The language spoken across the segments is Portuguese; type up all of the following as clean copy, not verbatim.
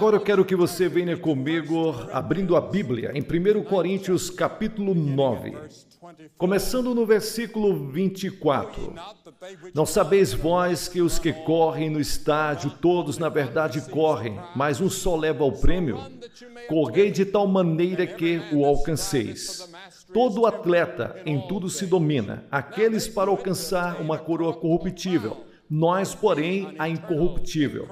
Agora eu quero que você venha comigo abrindo a Bíblia em 1 Coríntios capítulo 9, começando no versículo 24. Não sabeis vós que os que correm no estádio, todos na verdade correm, mas um só leva o prêmio? Correi de tal maneira que o alcanceis. Todo atleta em tudo se domina, aqueles para alcançar uma coroa corruptível, nós, porém, a incorruptível.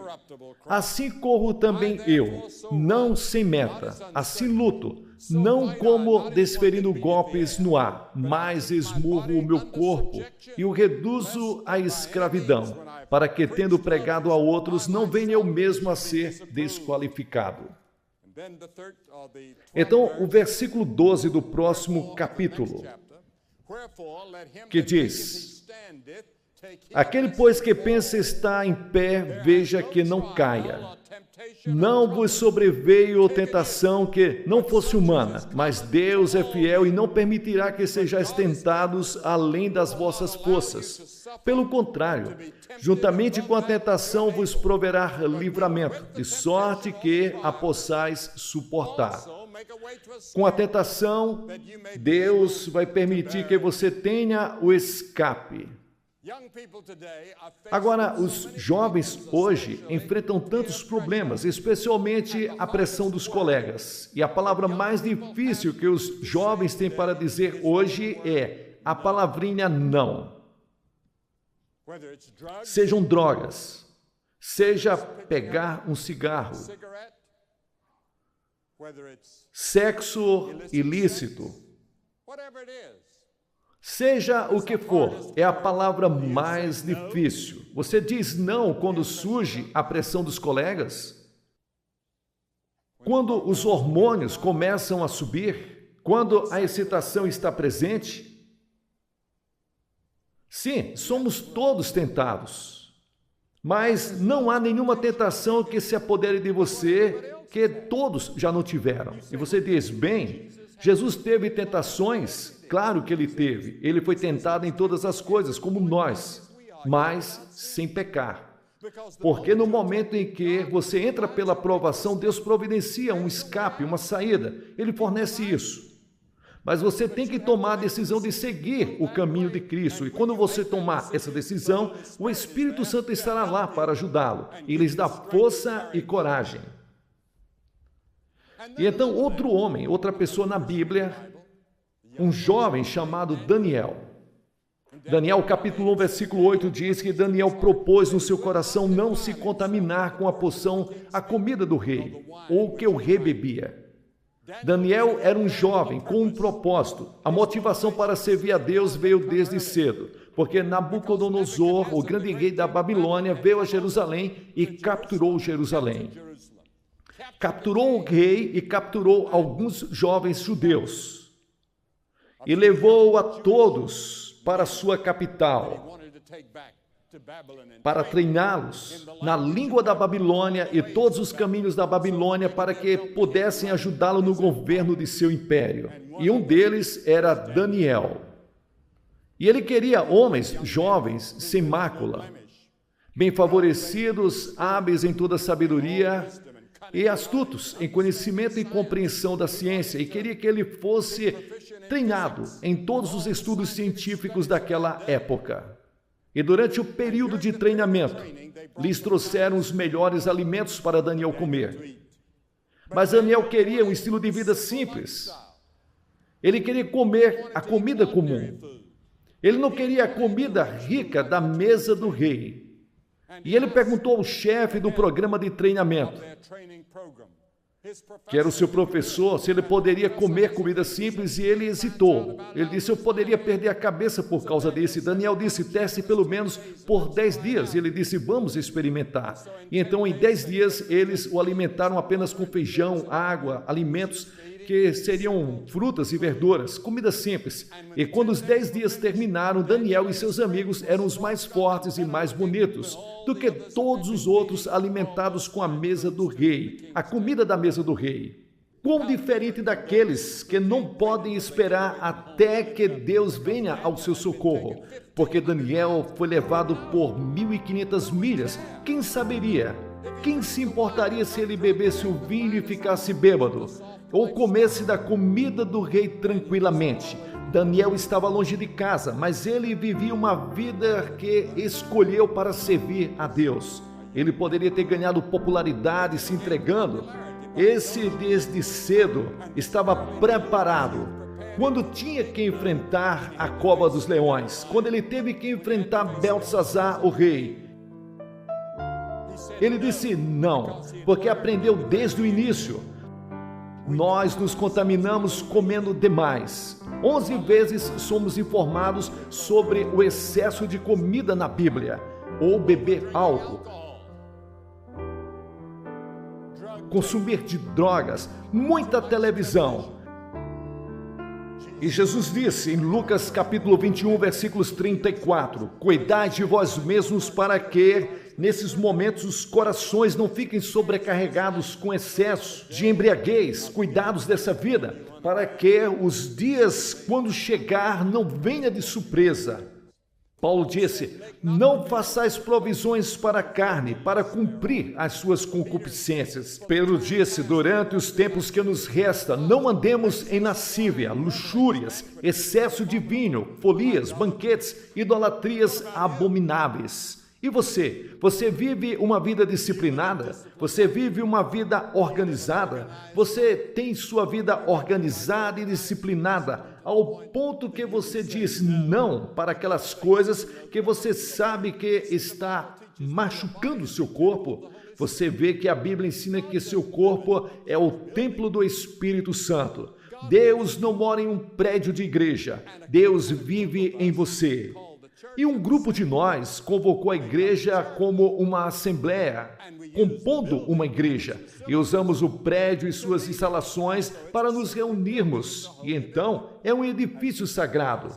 Assim corro também eu, não sem meta, assim luto, não como desferindo golpes no ar, mas esmurro o meu corpo e o reduzo à escravidão, para que, tendo pregado a outros, não venha eu mesmo a ser desqualificado. Então, o versículo 12 do próximo capítulo, que diz: aquele, pois, que pensa estar em pé, veja que não caia. Não vos sobreveio tentação que não fosse humana, mas Deus é fiel e não permitirá que sejais tentados além das vossas forças. Pelo contrário, juntamente com a tentação vos proverá livramento, de sorte que a possais suportar. Com a tentação, Deus vai permitir que você tenha o escape. Agora, os jovens hoje enfrentam tantos problemas, especialmente a pressão dos colegas. E a palavra mais difícil que os jovens têm para dizer hoje é a palavrinha não. Sejam drogas, seja pegar um cigarro, sexo ilícito, seja o que for, é a palavra mais difícil. Você diz não quando surge a pressão dos colegas? Quando os hormônios começam a subir? Quando a excitação está presente? Sim, somos todos tentados. Mas não há nenhuma tentação que se apodere de você que todos já não tiveram. E você diz, bem, Jesus teve tentações? Claro que ele teve. Ele foi tentado em todas as coisas, como nós, mas sem pecar. Porque no momento em que você entra pela provação, Deus providencia um escape, uma saída. Ele fornece isso. Mas você tem que tomar a decisão de seguir o caminho de Cristo. E quando você tomar essa decisão, o Espírito Santo estará lá para ajudá-lo. E lhes dá força e coragem. E então outro homem, outra pessoa na Bíblia, um jovem chamado Daniel. Daniel capítulo 1, versículo 8 diz que Daniel propôs no seu coração não se contaminar com a porção, a comida do rei, ou o que o rei bebia. Daniel era um jovem com um propósito. A motivação para servir a Deus veio desde cedo, porque Nabucodonosor, o grande rei da Babilônia, veio a Jerusalém e capturou Jerusalém. Capturou o rei e capturou alguns jovens judeus e levou a todos para sua capital para treiná-los na língua da Babilônia e todos os caminhos da Babilônia para que pudessem ajudá-lo no governo de seu império. E um deles era Daniel. E ele queria homens jovens sem mácula, bem favorecidos, hábeis em toda sabedoria e astutos em conhecimento e compreensão da ciência, e queria que ele fosse treinado em todos os estudos científicos daquela época. E durante o período de treinamento, lhes trouxeram os melhores alimentos para Daniel comer. Mas Daniel queria um estilo de vida simples. Ele queria comer a comida comum. Ele não queria a comida rica da mesa do rei. E ele perguntou ao chefe do programa de treinamento, que era o seu professor, se ele poderia comer comida simples, e ele hesitou. Ele disse, eu poderia perder a cabeça por causa disso. E Daniel disse, teste pelo menos por 10 dias. E ele disse, vamos experimentar. E então, em 10 dias, eles o alimentaram apenas com feijão, água, alimentos que seriam frutas e verduras, comida simples. E quando os 10 dias terminaram, Daniel e seus amigos eram os mais fortes e mais bonitos do que todos os outros alimentados com a mesa do rei, a comida da mesa do rei. Quão diferente daqueles que não podem esperar até que Deus venha ao seu socorro, porque Daniel foi levado por 1.500 milhas. Quem saberia Quem se importaria se ele bebesse o vinho e ficasse bêbado? Ou comesse da comida do rei tranquilamente? Daniel estava longe de casa, mas ele vivia uma vida que escolheu para servir a Deus. Ele poderia ter ganhado popularidade se entregando. Esse, desde cedo, estava preparado. Quando tinha que enfrentar a cova dos leões, quando ele teve que enfrentar Beltesazar, o rei, ele disse não, porque aprendeu desde o início. Nós nos contaminamos comendo demais. 11 vezes somos informados sobre o excesso de comida na Bíblia, ou beber álcool, consumir de drogas, muita televisão. E Jesus disse em Lucas capítulo 21, versículos 34, cuidai de vós mesmos para que, nesses momentos, os corações não fiquem sobrecarregados com excesso de embriaguez, cuidados dessa vida, para que os dias, quando chegar, não venha de surpresa. Paulo disse, não façais provisões para a carne, para cumprir as suas concupiscências. Pedro disse, durante os tempos que nos resta, não andemos em lascívia, luxúrias, excesso de vinho, folias, banquetes, idolatrias abomináveis. E você? Você vive uma vida disciplinada? Você vive uma vida organizada? Você tem sua vida organizada e disciplinada ao ponto que você diz não para aquelas coisas que você sabe que está machucando o seu corpo? Você vê que a Bíblia ensina que seu corpo é o templo do Espírito Santo. Deus não mora em um prédio de igreja. Deus vive em você. E um grupo de nós convocou a igreja como uma assembleia, compondo uma igreja, e usamos o prédio e suas instalações para nos reunirmos. E então, é um edifício sagrado,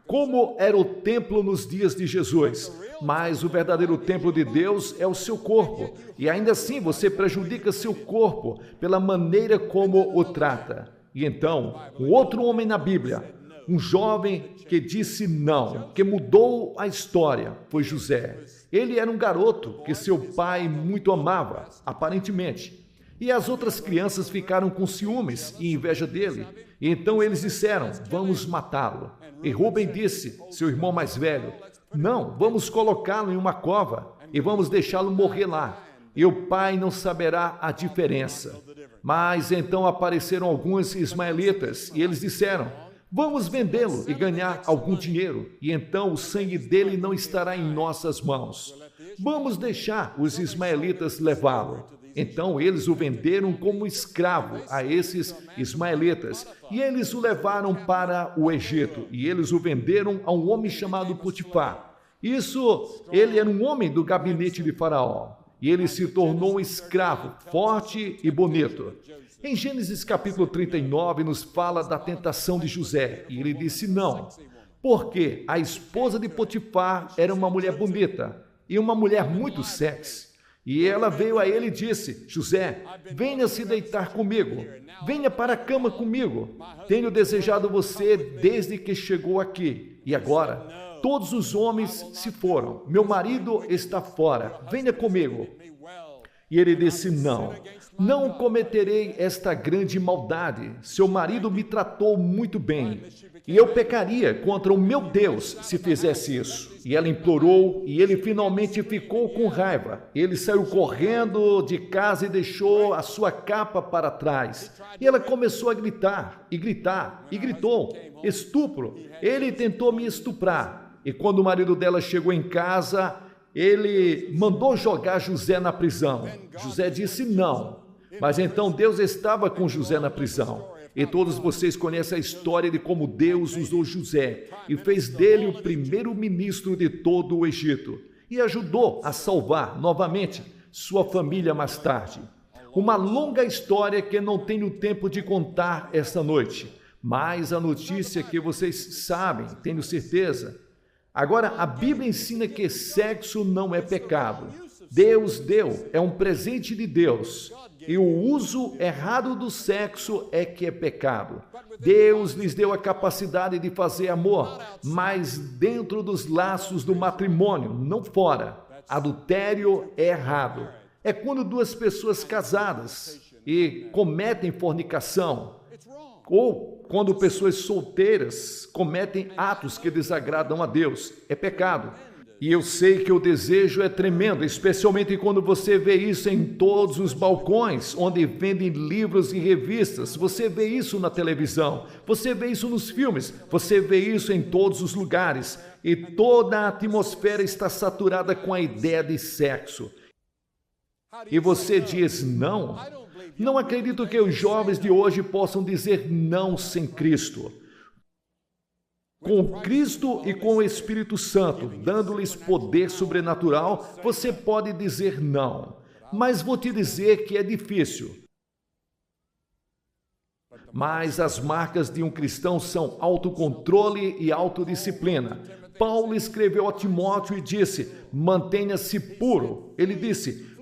como era o templo nos dias de Jesus. Mas o verdadeiro templo de Deus é o seu corpo, e ainda assim você prejudica seu corpo pela maneira como o trata. E então, um outro homem na Bíblia, um jovem que disse não, que mudou a história, foi José. Ele era um garoto que seu pai muito amava, aparentemente. E as outras crianças ficaram com ciúmes e inveja dele. E então eles disseram, vamos matá-lo. E Rúben disse, seu irmão mais velho, não, vamos colocá-lo em uma cova e vamos deixá-lo morrer lá. E o pai não saberá a diferença. Mas então apareceram alguns ismaelitas e eles disseram, vamos vendê-lo e ganhar algum dinheiro, e então o sangue dele não estará em nossas mãos. Vamos deixar os ismaelitas levá-lo. Então eles o venderam como escravo a esses ismaelitas, e eles o levaram para o Egito, e eles o venderam a um homem chamado Potifar. Ele era um homem do gabinete de Faraó, e ele se tornou um escravo forte e bonito. Em Gênesis capítulo 39 nos fala da tentação de José, e ele disse não, porque a esposa de Potifar era uma mulher bonita e uma mulher muito sexy. E ela veio a ele e disse, José, venha se deitar comigo, venha para a cama comigo. Tenho desejado você desde que chegou aqui, e agora todos os homens se foram, meu marido está fora, venha comigo. E ele disse, não cometerei esta grande maldade. Seu marido me tratou muito bem, e eu pecaria contra o meu Deus se fizesse isso. E ela implorou, e ele finalmente ficou com raiva. Ele saiu correndo de casa e deixou a sua capa para trás. E ela começou a gritar, e gritou, estupro. Ele tentou me estuprar. E quando o marido dela chegou em casa, ele mandou jogar José na prisão. José disse não. Mas então Deus estava com José na prisão. E todos vocês conhecem a história de como Deus usou José e fez dele o primeiro-ministro de todo o Egito e ajudou a salvar novamente sua família mais tarde. Uma longa história que não tenho tempo de contar esta noite, mas a notícia que vocês sabem, tenho certeza. Agora, a Bíblia ensina que sexo não é pecado. Deus deu, é um presente de Deus. E o uso errado do sexo é que é pecado. Deus lhes deu a capacidade de fazer amor, mas dentro dos laços do matrimônio, não fora. Adultério é errado. É quando duas pessoas casadas e cometem fornicação, ou quando pessoas solteiras cometem atos que desagradam a Deus. É pecado. E eu sei que o desejo é tremendo, especialmente quando você vê isso em todos os balcões, onde vendem livros e revistas. Você vê isso na televisão, você vê isso nos filmes, você vê isso em todos os lugares. E toda a atmosfera está saturada com a ideia de sexo. E você diz não? Não acredito que os jovens de hoje possam dizer não sem Cristo. Com Cristo e com o Espírito Santo, dando-lhes poder sobrenatural, você pode dizer não. Mas vou te dizer que é difícil. Mas as marcas de um cristão são autocontrole e autodisciplina. Paulo escreveu a Timóteo e disse: mantenha-se puro. Ele disse: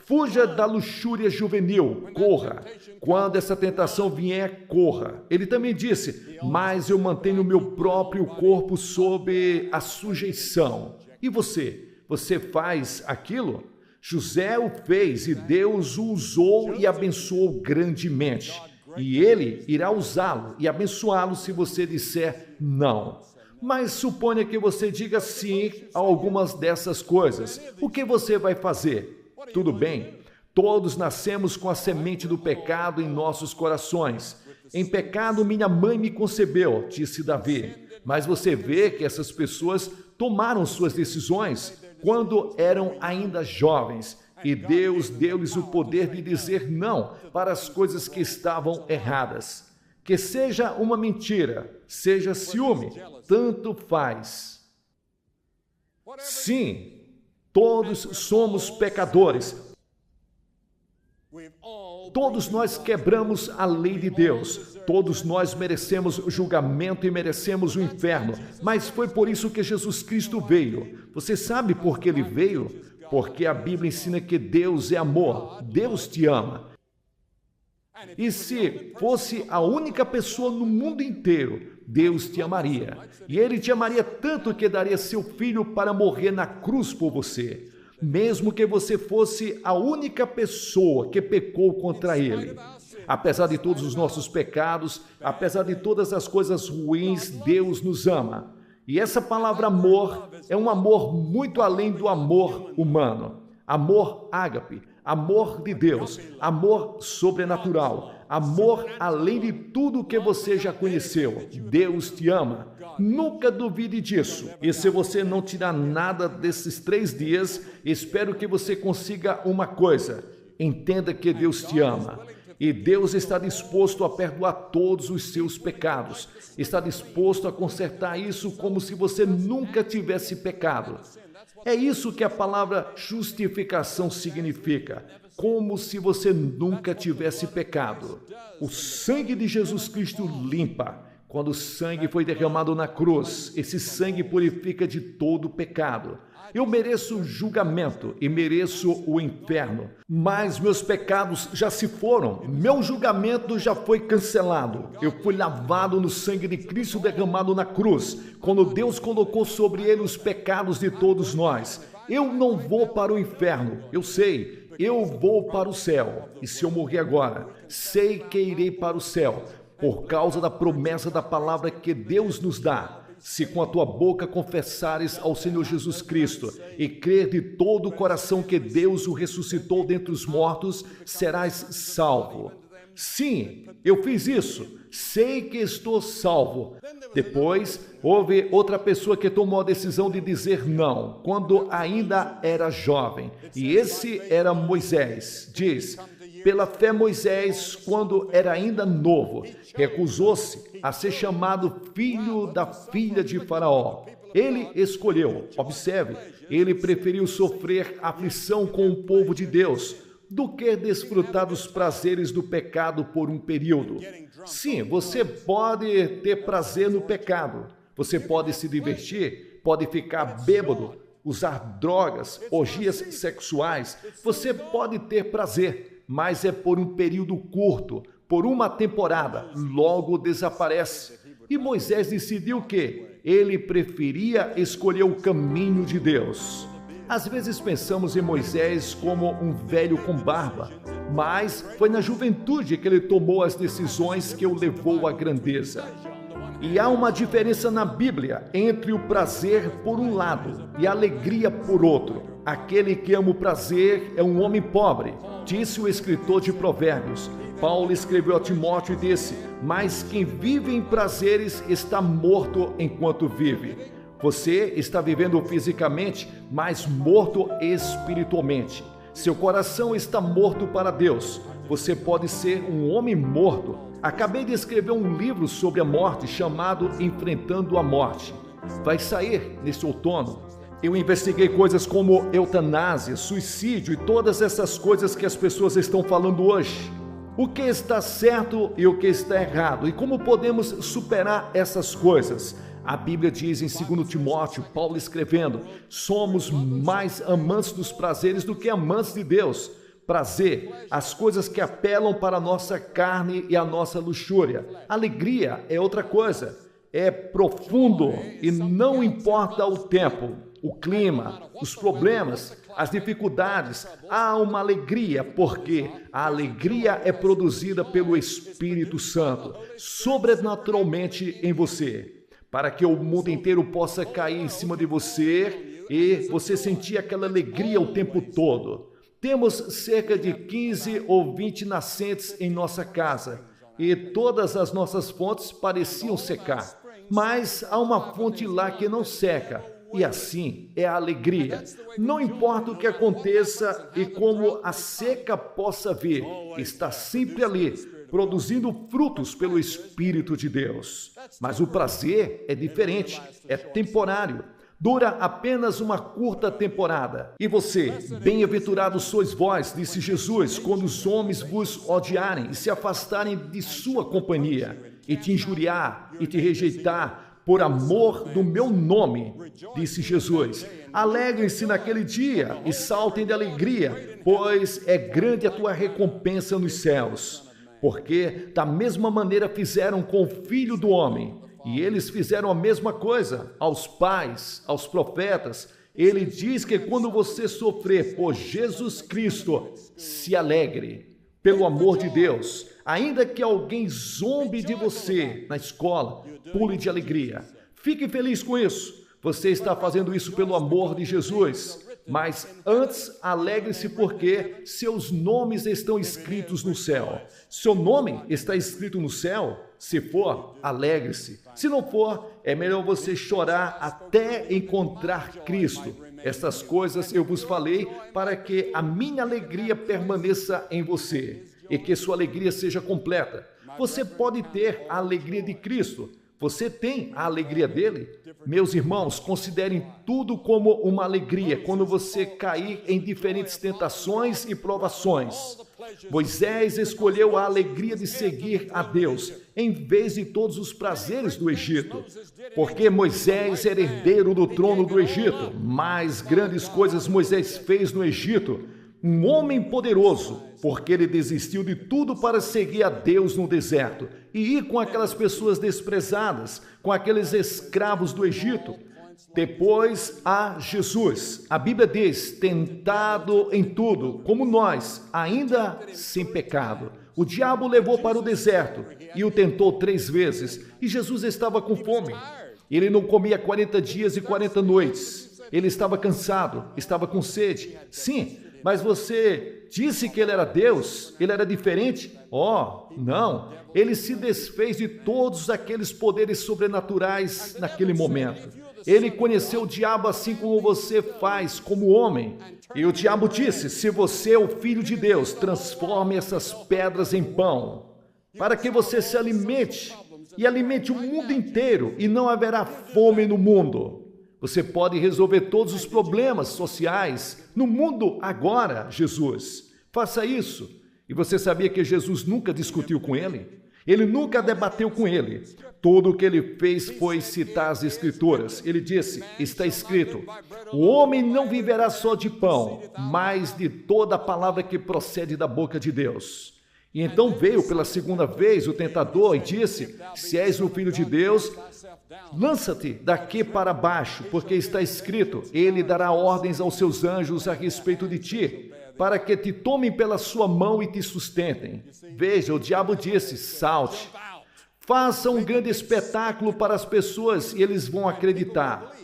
fuja da luxúria juvenil, corra. Quando essa tentação vier, corra. Ele também disse: mas eu mantenho o meu próprio corpo sob a sujeição. E você faz aquilo? José o fez e Deus o usou e abençoou grandemente. E ele irá usá-lo e abençoá-lo se você disser não. Mas suponha que você diga sim a algumas dessas coisas. O que você vai fazer? Tudo bem, todos nascemos com a semente do pecado em nossos corações. Em pecado minha mãe me concebeu, disse Davi. Mas você vê que essas pessoas tomaram suas decisões quando eram ainda jovens. E Deus deu-lhes o poder de dizer não para as coisas que estavam erradas. Que seja uma mentira, seja ciúme, tanto faz. Sim, todos somos pecadores. Todos nós quebramos a lei de Deus. Todos nós merecemos julgamento e merecemos o inferno. Mas foi por isso que Jesus Cristo veio. Você sabe por que ele veio? Porque a Bíblia ensina que Deus é amor. Deus te ama. E se fosse a única pessoa no mundo inteiro, Deus te amaria. E Ele te amaria tanto que daria seu Filho para morrer na cruz por você. Mesmo que você fosse a única pessoa que pecou contra Ele. Apesar de todos os nossos pecados, apesar de todas as coisas ruins, Deus nos ama. E essa palavra amor é um amor muito além do amor humano. Amor ágape, amor de Deus, amor sobrenatural, amor além de tudo que você já conheceu. Deus te ama. Nunca duvide disso. E se você não tirar nada desses 3 dias, espero que você consiga uma coisa. Entenda que Deus te ama. E Deus está disposto a perdoar todos os seus pecados. Está disposto a consertar isso como se você nunca tivesse pecado. É isso que a palavra justificação significa. Como se você nunca tivesse pecado. O sangue de Jesus Cristo limpa. Quando o sangue foi derramado na cruz, esse sangue purifica de todo pecado. Eu mereço julgamento e mereço o inferno, mas meus pecados já se foram. Meu julgamento já foi cancelado. Eu fui lavado no sangue de Cristo derramado na cruz, quando Deus colocou sobre ele os pecados de todos nós. Eu não vou para o inferno, eu sei, eu vou para o céu. E se eu morrer agora, sei que irei para o céu, por causa da promessa da palavra que Deus nos dá. Se com a tua boca confessares ao Senhor Jesus Cristo e crer de todo o coração que Deus o ressuscitou dentre os mortos, serás salvo. Sim, eu fiz isso. Sei que estou salvo. Depois, houve outra pessoa que tomou a decisão de dizer não, quando ainda era jovem. E esse era Moisés. Diz: pela fé Moisés, quando era ainda novo, recusou-se a ser chamado filho da filha de Faraó. Ele escolheu, observe, ele preferiu sofrer aflição com o povo de Deus do que desfrutar dos prazeres do pecado por um período. Sim, você pode ter prazer no pecado, você pode se divertir, pode ficar bêbado, usar drogas, orgias sexuais, você pode ter prazer, mas é por um período curto, por uma temporada, logo desaparece. E Moisés decidiu que ele preferia escolher o caminho de Deus. Às vezes pensamos em Moisés como um velho com barba, mas foi na juventude que ele tomou as decisões que o levou à grandeza. E há uma diferença na Bíblia entre o prazer por um lado e a alegria por outro. Aquele que ama o prazer é um homem pobre, disse o escritor de Provérbios. Paulo escreveu a Timóteo e disse: mas quem vive em prazeres está morto enquanto vive. Você está vivendo fisicamente, mas morto espiritualmente. Seu coração está morto para Deus. Você pode ser um homem morto. Acabei de escrever um livro sobre a morte chamado Enfrentando a Morte. Vai sair neste outono. Eu investiguei coisas como eutanásia, suicídio e todas essas coisas que as pessoas estão falando hoje. O que está certo e o que está errado e como podemos superar essas coisas. A Bíblia diz em 2 Timóteo, Paulo escrevendo: somos mais amantes dos prazeres do que amantes de Deus. Prazer, as coisas que apelam para a nossa carne e a nossa luxúria. Alegria é outra coisa, é profundo e não importa o tempo, o clima, os problemas, as dificuldades. Há uma alegria, porque a alegria é produzida pelo Espírito Santo, sobrenaturalmente em você, para que o mundo inteiro possa cair em cima de você e você sentir aquela alegria o tempo todo. Temos cerca de 15 ou 20 nascentes em nossa casa e todas as nossas fontes pareciam secar, mas há uma fonte lá que não seca, e assim é a alegria. Não importa o que aconteça e como a seca possa vir, está sempre ali, produzindo frutos pelo Espírito de Deus. Mas o prazer é diferente, é temporário. Dura apenas uma curta temporada. E você, bem-aventurados sois vós, disse Jesus, quando os homens vos odiarem e se afastarem de sua companhia, e te injuriar e te rejeitar por amor do meu nome, disse Jesus. Alegrem-se naquele dia e saltem de alegria, pois é grande a tua recompensa nos céus. Porque da mesma maneira fizeram com o Filho do Homem. E eles fizeram a mesma coisa aos pais, aos profetas. Ele diz que quando você sofrer por Jesus Cristo, se alegre, pelo amor de Deus. Ainda que alguém zombe de você na escola, pule de alegria. Fique feliz com isso. Você está fazendo isso pelo amor de Jesus. Mas antes, alegre-se porque seus nomes estão escritos no céu. Seu nome está escrito no céu? Se for, alegre-se. Se não for, é melhor você chorar até encontrar Cristo. Estas coisas eu vos falei para que a minha alegria permaneça em você e que sua alegria seja completa. Você pode ter a alegria de Cristo. Você tem a alegria dele? Meus irmãos, considerem tudo como uma alegria quando você cair em diferentes tentações e provações. Moisés escolheu a alegria de seguir a Deus em vez de todos os prazeres do Egito, porque Moisés era herdeiro do trono do Egito. Mais grandes coisas Moisés fez no Egito. Um homem poderoso, porque ele desistiu de tudo para seguir a Deus no deserto e ir com aquelas pessoas desprezadas, com aqueles escravos do Egito. Depois há Jesus. A Bíblia diz: tentado em tudo, como nós, ainda sem pecado. O diabo o levou para o deserto e o tentou 3 vezes, e Jesus estava com fome. Ele não comia 40 dias e 40 noites. Ele estava cansado, estava com sede. Sim, mas você disse que ele era Deus? Ele era diferente? Oh, não. Ele se desfez de todos aqueles poderes sobrenaturais naquele momento. Ele conheceu o diabo assim como você faz, como homem. E o diabo disse: se você é o Filho de Deus, transforme essas pedras em pão, para que você se alimente, e alimente o mundo inteiro, e não haverá fome no mundo. Você pode resolver todos os problemas sociais no mundo agora, Jesus. Faça isso. E você sabia que Jesus nunca discutiu com ele? Ele nunca debateu com ele. Tudo o que ele fez foi citar as Escrituras. Ele disse: está escrito, o homem não viverá só de pão, mas de toda a palavra que procede da boca de Deus. E então veio pela segunda vez o tentador e disse: se és o Filho de Deus, lança-te daqui para baixo, porque está escrito: ele dará ordens aos seus anjos a respeito de ti, para que te tomem pela sua mão e te sustentem. Veja, o diabo disse: salte, faça um grande espetáculo para as pessoas e eles vão acreditar.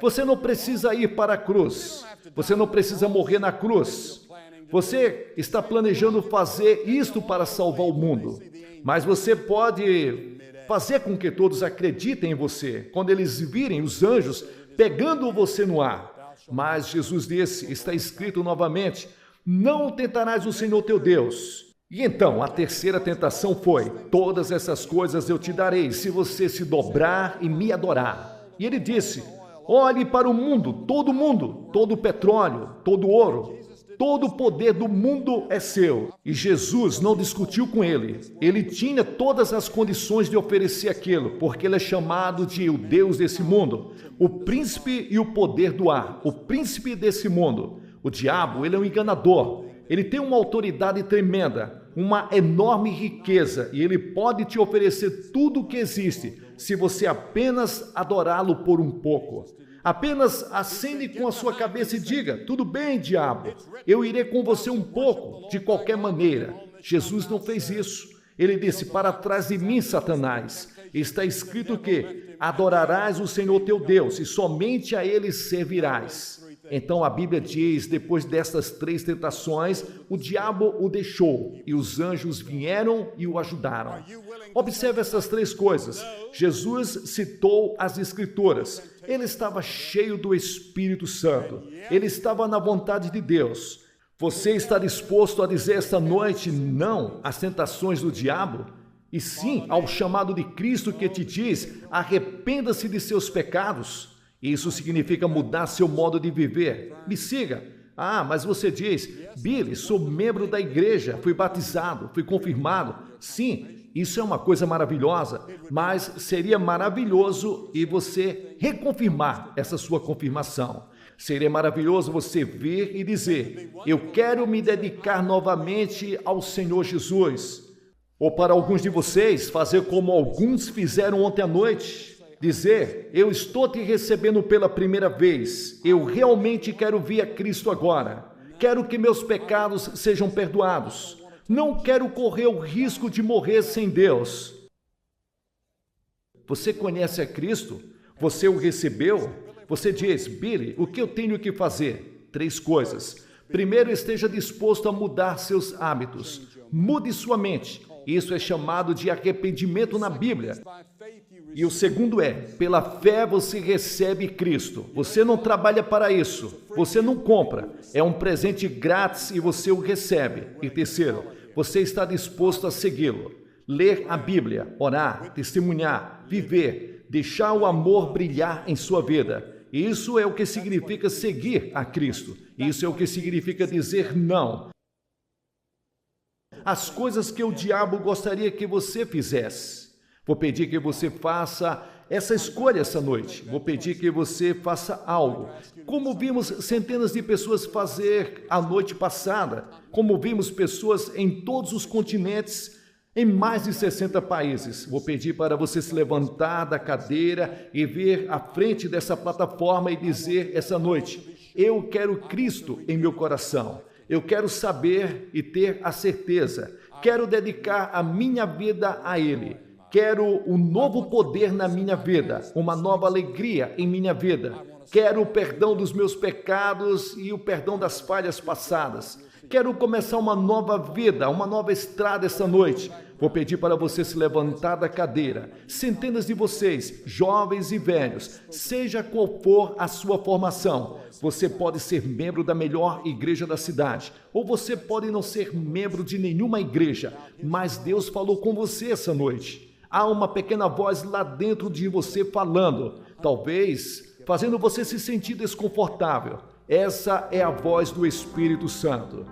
Você não precisa ir para a cruz, você não precisa morrer na cruz. Você está planejando fazer isto para salvar o mundo, mas você pode fazer com que todos acreditem em você, quando eles virem os anjos pegando você no ar. Mas Jesus disse, está escrito novamente: não tentarás o Senhor teu Deus. E então, a terceira tentação foi: todas essas coisas eu te darei, se você se dobrar e me adorar. E ele disse: olhe para o mundo, todo o petróleo, todo o ouro, todo o poder do mundo é seu. E Jesus não discutiu com ele. Ele tinha todas as condições de oferecer aquilo, porque ele é chamado de o Deus desse mundo, o príncipe e o poder do ar, o príncipe desse mundo. O diabo, ele é um enganador. Ele tem uma autoridade tremenda, uma enorme riqueza, e ele pode te oferecer tudo o que existe, se você apenas adorá-lo por um pouco. Apenas acene com a sua cabeça e diga: tudo bem, diabo, eu irei com você um pouco, de qualquer maneira. Jesus não fez isso. Ele disse: para trás de mim, Satanás. Está escrito que adorarás o Senhor teu Deus e somente a ele servirás. Então a Bíblia diz, depois destas três tentações, o diabo o deixou e os anjos vieram e o ajudaram. Observe essas três coisas. Jesus citou as Escrituras. Ele estava cheio do Espírito Santo. Ele estava na vontade de Deus. Você está disposto a dizer esta noite não às tentações do diabo? E sim ao chamado de Cristo que te diz: arrependa-se de seus pecados? Isso significa mudar seu modo de viver. Me siga. Ah, mas você diz: Billy, sou membro da igreja, fui batizado, fui confirmado. Sim, isso é uma coisa maravilhosa, mas seria maravilhoso e você reconfirmar essa sua confirmação. Seria maravilhoso você vir e dizer: eu quero me dedicar novamente ao Senhor Jesus. Ou para alguns de vocês, fazer como alguns fizeram ontem à noite. Dizer: eu estou te recebendo pela primeira vez, eu realmente quero vir a Cristo agora, quero que meus pecados sejam perdoados, não quero correr o risco de morrer sem Deus. Você conhece a Cristo? Você o recebeu? Você diz: Billy, o que eu tenho que fazer? 3 coisas. Primeiro, esteja disposto a mudar seus hábitos, mude sua mente. Isso é chamado de arrependimento na Bíblia. E o segundo é: pela fé você recebe Cristo. Você não trabalha para isso. Você não compra. É um presente grátis e você o recebe. E terceiro, você está disposto a segui-lo. Ler a Bíblia, orar, testemunhar, viver, deixar o amor brilhar em sua vida. Isso é o que significa seguir a Cristo. Isso é o que significa dizer não às coisas que o diabo gostaria que você fizesse. Vou pedir que você faça essa escolha essa noite. Vou pedir que você faça algo, como vimos centenas de pessoas fazer a noite passada, como vimos pessoas em todos os continentes, em mais de 60 países. Vou pedir para você se levantar da cadeira e vir à frente dessa plataforma e dizer essa noite: eu quero Cristo em meu coração. Eu quero saber e ter a certeza. Quero dedicar a minha vida a Ele. Quero um novo poder na minha vida, uma nova alegria em minha vida. Quero o perdão dos meus pecados e o perdão das falhas passadas. Quero começar uma nova vida, uma nova estrada esta noite. Vou pedir para você se levantar da cadeira. Centenas de vocês, jovens e velhos, seja qual for a sua formação, você pode ser membro da melhor igreja da cidade, ou você pode não ser membro de nenhuma igreja, mas Deus falou com você essa noite. Há uma pequena voz lá dentro de você falando, talvez fazendo você se sentir desconfortável. Essa é a voz do Espírito Santo.